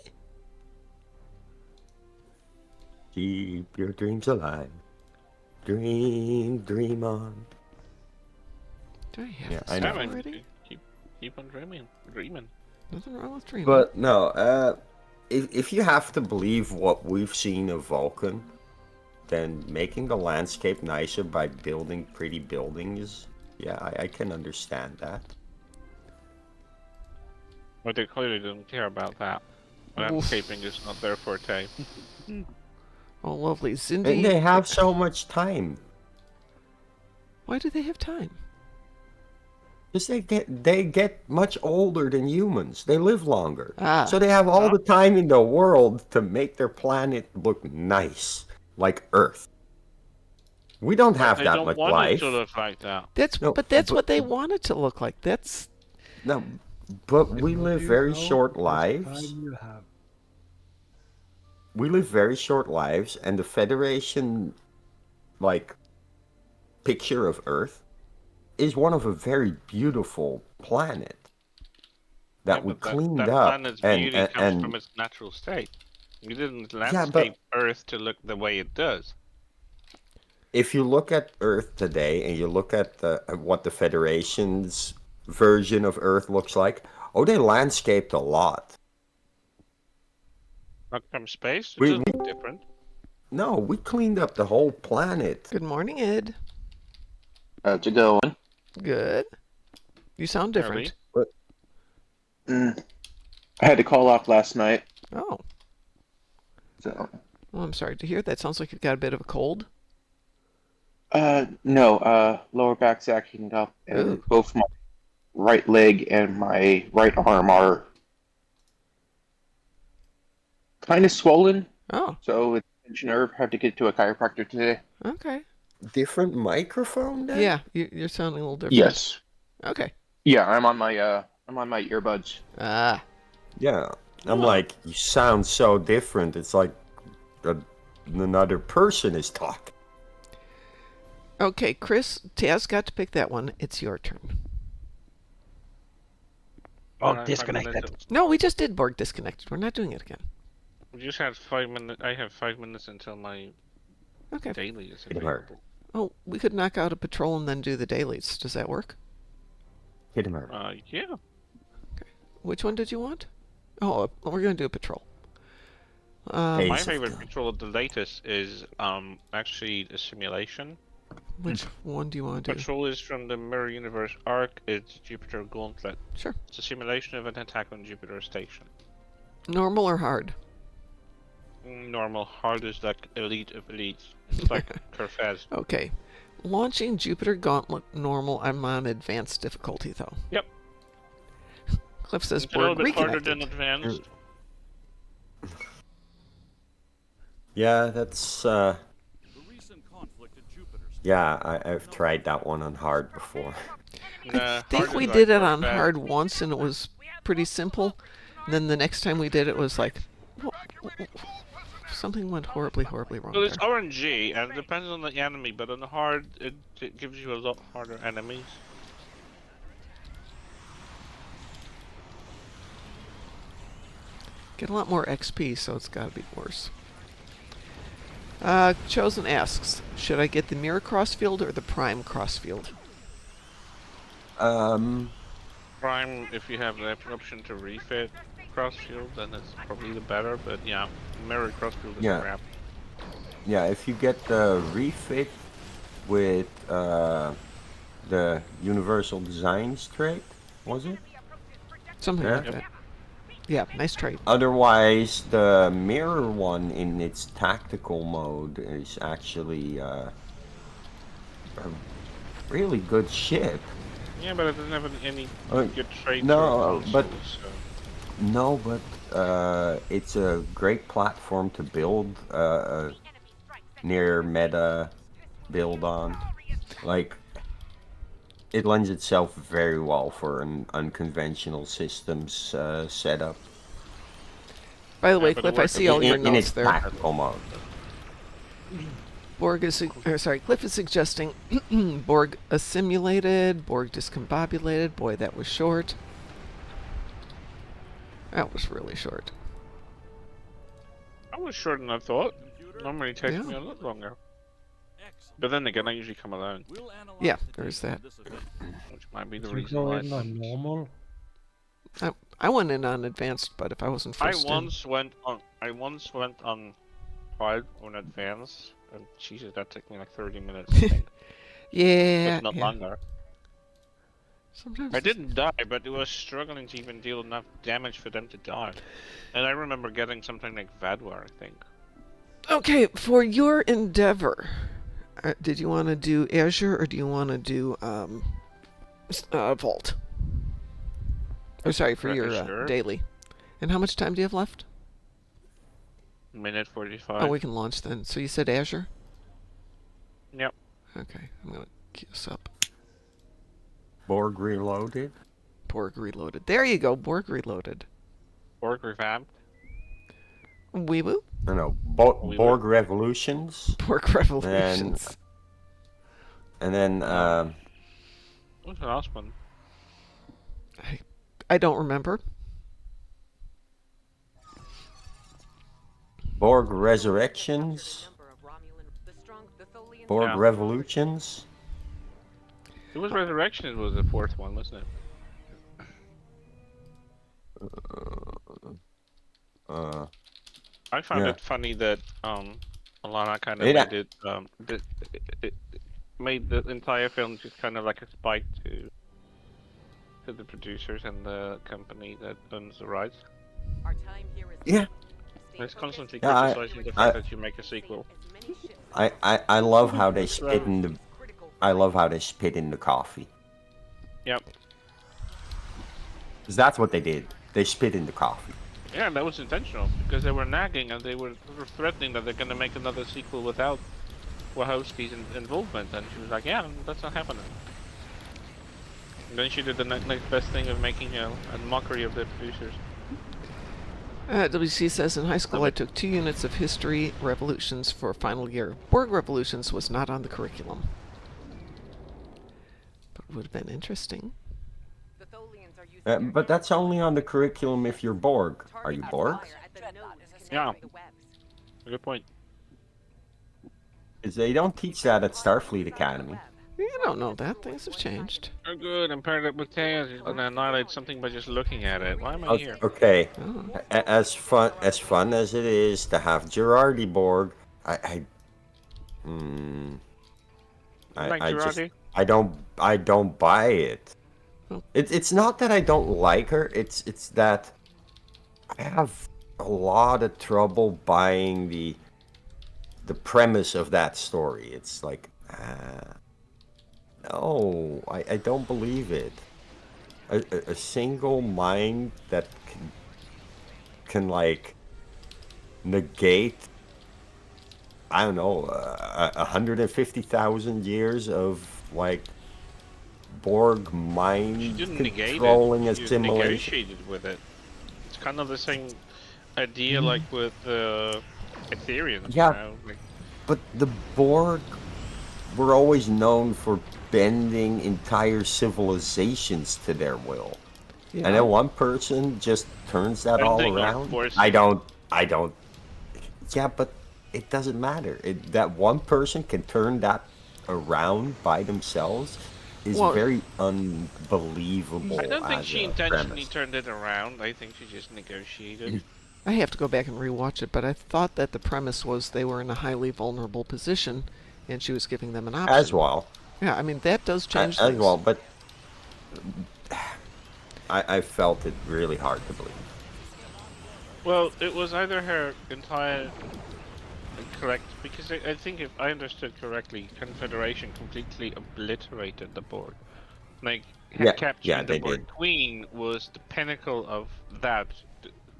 Keep your dreams alive. Dream on. Do I have Yeah, this I know. stuff Yeah, man, already? keep on dreaming. Nothing wrong with dreaming. But no, if you have to believe what we've seen of Vulcan, then making the landscape nicer by building pretty buildings, yeah, I can understand that. But they clearly didn't care about that. Landscaping is not their forte. Oh, lovely. And Cindy. they have so much time. Why do they have time? Because they get much older than humans. They live longer. Ah. So they have all the time in the world to make their planet look nice, like Earth. We don't have They that don't much want life. it to look like that. But that's what they want it to look like. That's No, but we live very short lives. We live very short lives, and the Federation, picture of Earth is one of a very beautiful planet that we cleaned that up. planet's beauty comes from its natural state. You didn't landscape Earth to look the way it does. If you look at Earth today and you look at what the Federation's version of Earth looks like, they landscaped a lot. Not from space, We- it's just different. No, we cleaned up the whole planet. good morning, Ed. How's it going? Good. You sound different. I had to call off last night, Oh, so well, I'm sorry to hear that. Sounds like you've got a bit of a cold. no, lower back's acting up, and Ooh. both my right leg and my right arm are kind of swollen. Oh, So it's a pinched nerve. Had to get to a chiropractor today. okay. Different microphone then? Yeah, you're sounding a little different. Yes. Okay. Yeah, I'm on my earbuds. Ah, Yeah. I'm like, you sound so different. It's like another person is talking. okay, Chris. Taz got to pick that one. It's your turn. Oh, disconnected. No, we just did Borg disconnected. We're not doing it again. We just had 5 minutes. I have 5 minutes until my Okay. daily is Hit him hard. available. Oh, we could knock out a patrol and then do the dailies. Does that work? Hit him hard. Yeah. Which one did you want? Oh, we're going to do a patrol. Hey. My Ace of favorite God. patrol of the latest is actually a simulation Which one do you want to do? Patrol is from the Mirror Universe arc. It's Jupiter Gauntlet. Sure. It's a simulation of an attack on Jupiter Station. Normal or hard? Normal. Hard is like elite of elites. It's like Kerfez. Okay. Launching Jupiter Gauntlet normal. I'm on advanced difficulty though. Yep. Cliff says It's a little Borg bit harder reconnected. than advanced. Yeah, that's yeah, I've tried that one on hard before. I think we did it on hard once and it was pretty simple. And then the next time we did it was like, something went horribly wrong Well, it's there. RNG, and it depends on the enemy, but on the hard, it gives you a lot harder enemies. Get a lot more XP, so it's gotta be worse. Chosen asks, should I get the mirror crossfield or the prime crossfield? Prime, if you have the option to refit crossfield, then it's probably the better, but yeah, mirror crossfield is Yeah. crap. Yeah, if you get the refit with the Universal Designs trait, was it? Something Yeah. like that. Yeah, nice trait. Otherwise, the mirror one in its tactical mode is actually a really good ship. Yeah, but it doesn't have any Uh, good traits. no, or but- consoles, so. No, but it's a great platform to build near meta build on. Like, it lends itself very well for an unconventional systems setup. By the way, but it Cliff, I works see all your in notes its there. tactical mode. Borg is, Cliff is suggesting Borg assimilated, Borg discombobulated. Boy, that was short. That was really short. I was shorter than I thought. Normally it takes Yeah. me a lot longer. But then again, I usually come alone, Yeah, there's that. which might be the Should we reason go why. in on normal? I went in on advanced, but if I wasn't I first in, once went on hard on advanced, and Jesus, that took me like 30 minutes. I think, yeah, if not yeah. longer. Sometimes I it's- didn't die, but it was struggling to even deal enough damage for them to die. And I remember getting something like Vadwar, I think. Okay, for your endeavor, did you want to do Azure or do you want to do Vault? Oh, sorry, for your Azure. daily. And how much time do you have left? Minute 45. Oh, we can launch then. So you said Azure? Yep. Okay, I'm going to queue this up. Borg Reloaded. Borg Reloaded. There you go, Borg Reloaded. Borg revamped. Wee woo. No, We Borg Revolutions. Borg Revolutions. And then What was the last one? I don't remember. Borg Resurrections. Borg Yeah. Revolutions. It was Resurrection. It was the fourth one, wasn't it? I found Yeah. it funny that Alana kind of It made it it made the entire film just kind of like a spite to the producers and the company that owns the rights. Our time here is Yeah. It's constantly Yeah, criticizing the fact that you make a sequel. I love how they spit in the coffee. Yep. 'Cause that's what they did. They spit in the coffee. Yeah, that was intentional because they were nagging and they were threatening that they're gonna make another sequel without Wachowski's involvement, and she was like, "Yeah, that's not happening." And then she did the next best thing of making a mockery of the producers. WC says, in high school I took 2 units of history revolutions for final year. Borg Revolutions was not on the curriculum. But would have been interesting. the Tholians are using But that's only on the curriculum if you're Borg. Are you Borg? Yeah. Good point. 'Cause they don't teach that at Starfleet Academy. You don't know that. Things have changed. Oh, good. And paired up with Taya, she's gonna annihilate something by just looking at it. Why am I here? Okay, Oh. as fun as it is to have Gerardi Borg, Like I just Girardi? I don't buy it. Oh. It's not that I don't like her. It's that I have a lot of trouble buying the premise of that story. It's like, no, I don't believe it. A single mind that can like negate, I don't know, 150,000 years of like Borg She mind didn't negate it. controlling She assimilation. negotiated with it. It's kind of the same idea like with Ethereans, you Yeah, know? Like, but the Borg were always known for bending entire civilizations to their will. And Yeah. then one person just turns that all bending or around. forcing. I don't. Yeah, but it doesn't matter. That one person can turn that around by themselves is Well, very I unbelievable don't think as she a intentionally premise. turned it around. I think she just negotiated. I have to go back and rewatch it, but I thought that the premise was they were in a highly vulnerable position, and she was giving them an As option. well, Yeah, I mean that does change as things. well, but I felt it really hard to believe. Well, it was either her entire correct, because I think if I understood correctly, Confederation completely obliterated the Borg. Like, Yeah, capturing the they Borg did. Queen was the pinnacle of that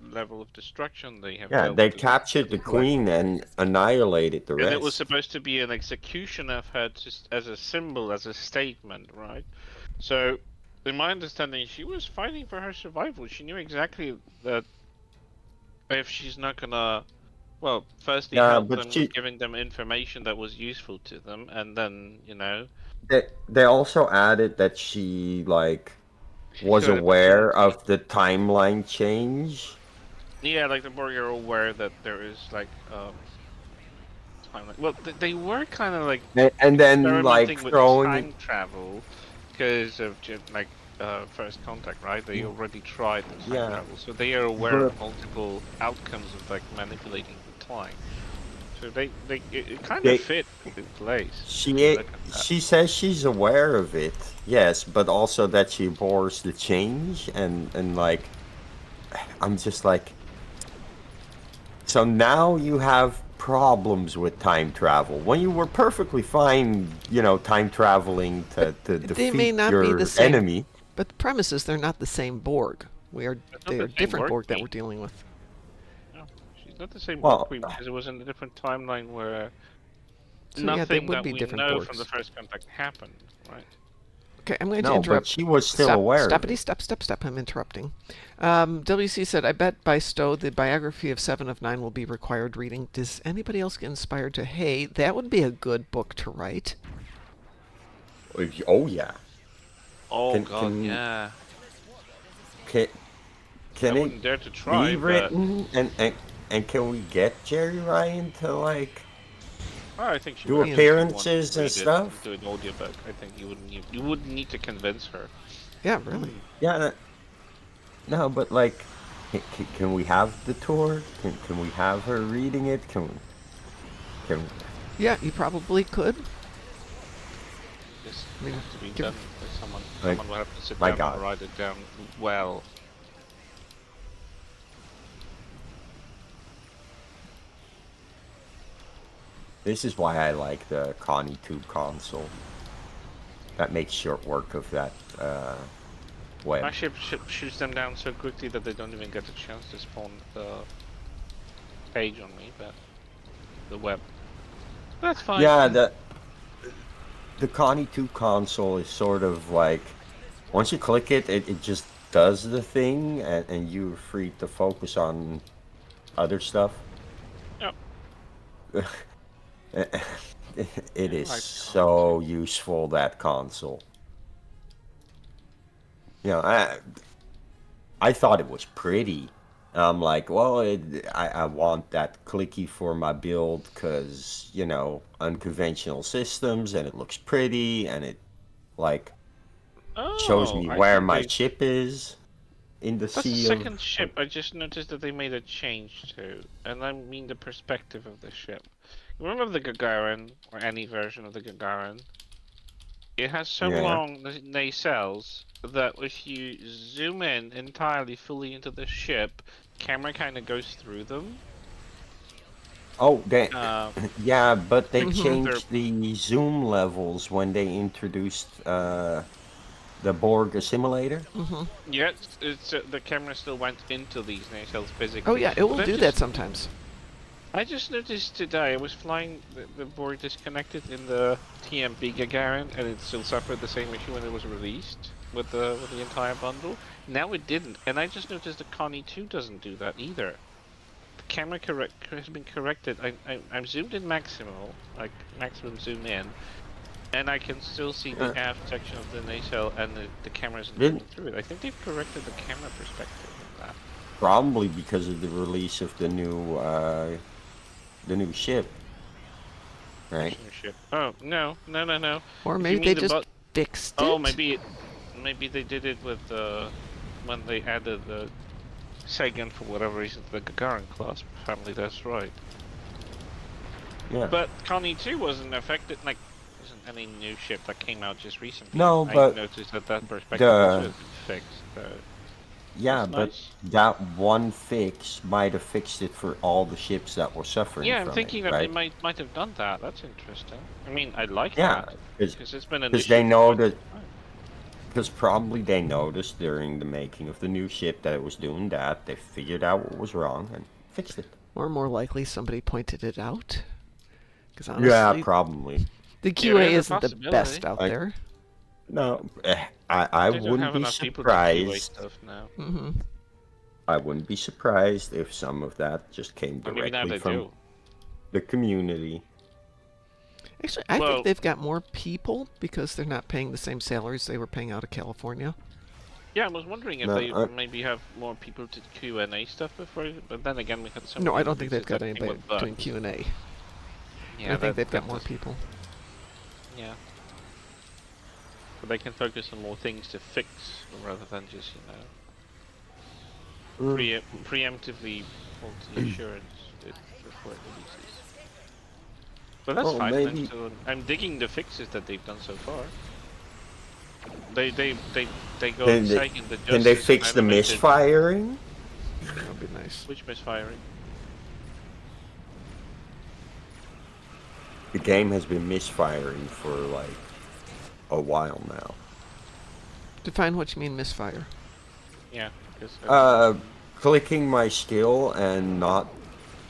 level of destruction they have Yeah, dealt they with captured as a the queen collective. and annihilated the And it was rest. supposed to be an execution of her just as a symbol, as a statement, right? So, in my understanding, she was fighting for her survival. She knew exactly that if she's not gonna, well, firstly Yeah, help but them with giving them information that was useful to them, and then, they also added that she like she was showed aware opportunity. of the timeline change. Yeah, like the Borg are aware that there is like timeline. Well, they were kind of like And then like experimenting with throwing time travel because of first contact, right? They already tried the time yeah, travel, so they are aware of but multiple outcomes of like manipulating the time. So it kind of they fit in place if you she look at that. she says she's aware of it, yes, but also that she abhors the change and like I'm just like, so now you have problems with time travel when you were perfectly fine, time traveling But to they may defeat not be the your same. enemy. But the premise is they're not the same Borg. It's not They the are same different Borg Borg that we're Queen. dealing with. No, she's not the same Borg Well, Queen because it was in a different timeline where So yeah, they nothing would that be we different know from the Borgs. first contact happened, right? Okay, I'm going to no, but interrupt. she was still Stop, aware of stoppity, it. stop. I'm interrupting. WC said, I bet by Stowe the biography of Seven of Nine will be required reading. Does anybody else get inspired to, hey, that would be a good book to write? Oh yeah. Oh Can God, can yeah. can I can it wouldn't dare to be try, but written and can we get Jerry Ryan to like I think she would do Ian. absolutely want to appearances and read it and stuff? do an audiobook. I think you wouldn't need to convince her. Yeah, really. Yeah, no, but like, can we have the tour? Can we have her reading it? Can Yeah, you probably could. This I mean, have to be give. done by someone. like, Someone will have to sit my down and God, write it down well. this is why I like the Connie 2 console. That makes short work of that My web. ship shoots them down so quickly that they don't even get a chance to spawn the page on me, but the web. That's fine. Yeah, the Connie 2 console is sort of like, once you click it, it just does the thing, and you're free to focus on other stuff. Yep. It I is like Connie too. so useful, that console. I thought it was pretty. I'm like, well, I want that clicky for my build because, unconventional systems, and it looks pretty, and it like shows Oh, me I where think my chip is in the that's the sea of. second ship. I just noticed that they made a change to, and I mean the perspective of the ship. You remember the Gagarin or any version of the Gagarin? It has so Yeah. long nacelles that if you zoom in entirely fully into the ship, camera kind of goes through them. Oh, they, Uh, yeah, but they Mhm. they're changed the zoom levels when they introduced the Borg assimilator. Mhm. yeah, it's the camera still went into these nacelles Oh physically. yeah, it will But do that sometimes. I just noticed today I was flying the board disconnected in the TMP Gagarin, and it still suffered the same issue when it was released with the entire bundle. Now it didn't, and I just noticed that Connie 2 doesn't do that either. The camera correct has been corrected. I'm zoomed in maximal, like maximum zoom in, and I can still see the Uh, aft section of the nacelle, and the camera isn't didn't looking through it. I think they've corrected the camera perspective of that. Probably because of the release of the new ship, right? Action ship. Oh no, no, no, no. Or If you maybe mean they the just but fixed oh, it. maybe they did it with when they added the second for whatever reason to the Gagarin class family. That's right. Yeah. But Connie 2 wasn't affected. Like, wasn't any new ship that came out just recently. No, I but noticed that that perspective also the has been fixed. So yeah, that's but nice. that one fix might have fixed it for all the ships that were suffering Yeah, I'm from it, thinking that they right? might have done that. That's interesting. I mean, I like Yeah, that because because it's been an they issue for know quite that some time. because probably they noticed during the making of the new ship that it was doing that. They figured out what was wrong and fixed it. Or more likely, somebody pointed it out. Because Yeah, honestly, probably. the Yeah, QA there's a isn't the best possibility. out Like there. no, I They don't wouldn't have be enough people to QA surprised. stuff now. Hmm. I wouldn't be surprised if some of that just came Or maybe now directly they from do. the community. Actually, I think Well, they've got more people because they're not paying the same salaries they were paying out of California. yeah, I was wondering if No, they maybe have more people to Q&A stuff before, but then again, we had so No, many I don't think they've releases got that came anybody with doing bugs. Q&A. I Yeah, think they've got that more does. people. Yeah, so they can focus on more things to fix rather than just mm, preemptively faulty assurance it before it releases. But that's well, fine. maybe I'm digging the fixes that they've done so far. They go can they second the can they justice of fix the animated. misfiring? That would be nice. Which misfiring? The game has been misfiring for like a while now. Define what you mean misfire. Yeah, because Clicking my skill and not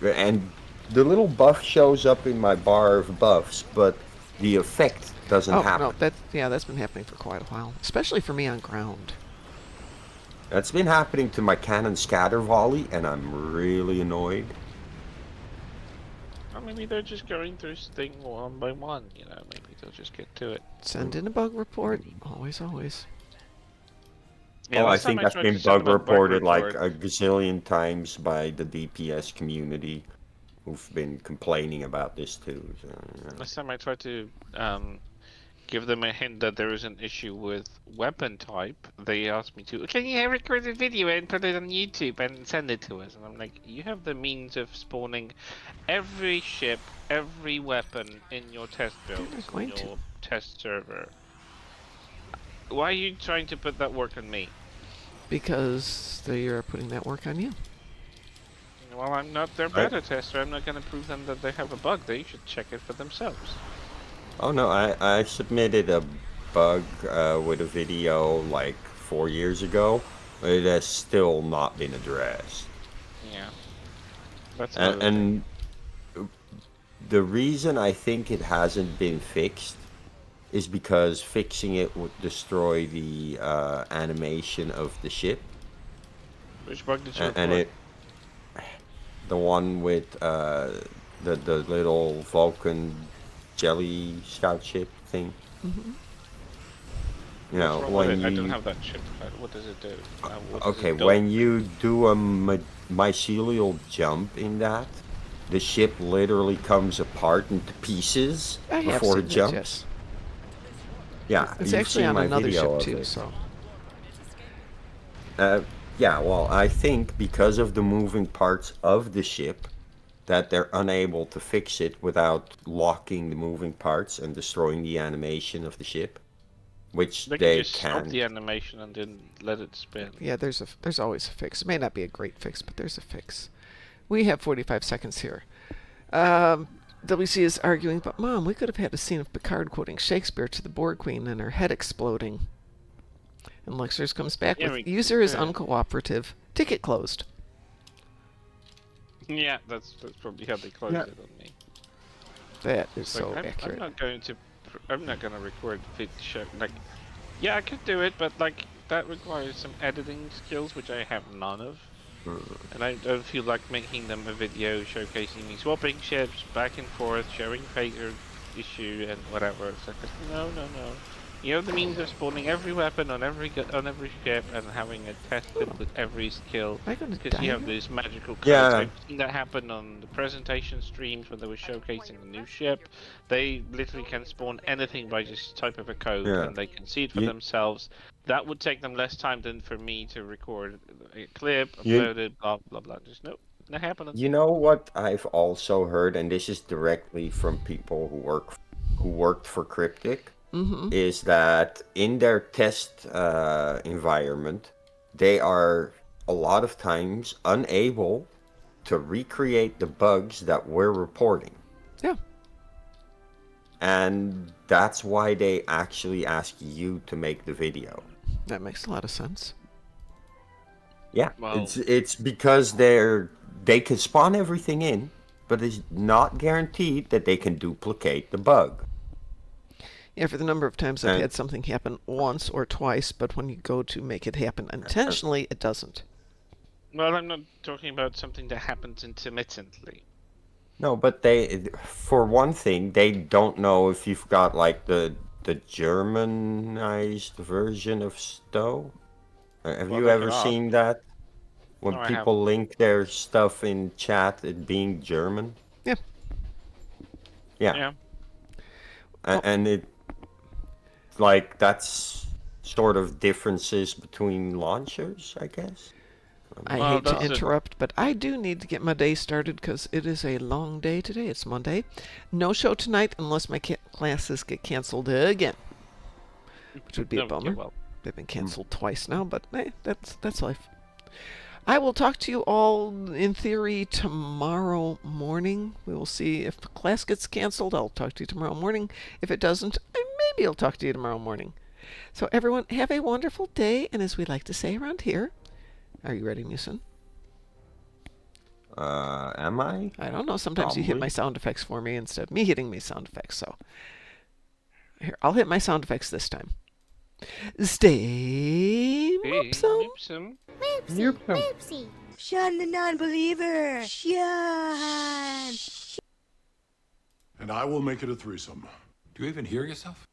and the little buff shows up in my bar of buffs, but the effect doesn't Oh no, happen. that's been happening for quite a while, especially for me on ground. That's been happening to my cannon scatter volley, and I'm really annoyed. or maybe they're just going through thing one by one. Maybe they'll just get to it. Send in a bug report. Always, always. Yeah, Oh, I last time think I that's tried to been send bug them a bug reported like report. a gazillion times by the DPS community, who've been complaining about this too. So, yeah. Last time I tried to give them a hint that there is an issue with weapon type, they asked me to, can you record a video and put it on YouTube and send it to us? And I'm like, you have the means of spawning every ship, every weapon in your test They're builds, not in going to. your test server. Why are you trying to put that work on me? Because they are putting that work on you. Well, I'm not their I, beta tester. I'm not going to prove them that they have a bug. They should check it for themselves. oh no, I submitted a bug with a video like 4 years ago. It has still not been addressed. Yeah, that's And, another thing. and the reason I think it hasn't been fixed is because fixing it would destroy the animation of the ship, Which bug did you and report? the one with the little Vulcan jelly scout ship thing. Hmm. You What's know, wrong with when it? I don't you have that ship. What does it do? What does okay, it do? when you do a mycelial jump in that, the ship literally comes apart into pieces I have before it seen that, jumps. yes. Yeah, It's you've actually seen on my another video ship of too, it. so. Yeah, well, I think because of the moving parts of the ship, that they're unable to fix it without locking the moving parts and destroying the animation of the ship. which They can they just stop can. the animation and then let it spin. Yeah, there's always a fix. It may not be a great fix, but there's a fix. We have 45 seconds here. WC is arguing, but Mom, we could have had a scene of Picard quoting Shakespeare to the Borg Queen and her head exploding. And Lexers comes back Yeah, with, user is could. uncooperative. Ticket closed. Yeah, that's probably how they closed Yeah. it on me. That is It's so like, accurate. I'm not going to record the show. Like, yeah, I could do it, but like that requires some editing skills, which I have none of. And I don't feel like making them a video showcasing me swapping ships back and forth, showing phaser issue and whatever. It's like, no. You have the means of spawning every weapon on every ship and having it tested with every skill. Am I going to Because die you have here? these magical codes. Yeah. I've seen that happen on the presentation streams when they were showcasing a new ship. They literally can spawn anything by just type of a code, Yeah. and they can see it for You- themselves. That would take them less time than for me to record a clip, You- upload it, blah blah blah. Just nope, not happening. You know what I've also heard, and this is directly from people who worked for Cryptic, is that in their test environment, they are a lot of times unable to recreate the bugs that we're reporting. Yeah. And that's why they actually ask you to make the video. That makes a lot of sense. Yeah, Well- it's because they can spawn everything in, but it's not guaranteed that they can duplicate the bug. Yeah, for the number of times I've And- had something happen once or twice, but when you go to make it happen intentionally, it doesn't. Well, I'm not talking about something that happens intermittently. No, but for one thing, they don't know if you've got like the Germanized version of Stowe. Have Well, you they ever can ask. seen that? When No, I people link their stuff in chat, it being German. Yeah. Yeah. And it, like, that's sort of differences between launchers, I guess. I Well, hate to that's it. interrupt, but I do need to get my day started because it is a long day today. It's Monday. No show tonight unless my classes get canceled again, which would be a No, yeah, bummer. well, They've been canceled twice now, but hey, that's life. I will talk to you all in theory tomorrow morning. We will see if the class gets canceled. I'll talk to you tomorrow morning. If it doesn't, maybe I'll talk to you tomorrow morning. So everyone, have a wonderful day, and as we like to say around here, are you ready, Musin? Am I? I don't know. Sometimes you hit Probably. my sound effects for me instead of me hitting my sound effects. So here, I'll hit my sound effects this time. Stay hey, moopsome. Moopsy. Moopsy. Shun the non-believer. Shun. And I will make it a threesome. Do you even hear yourself?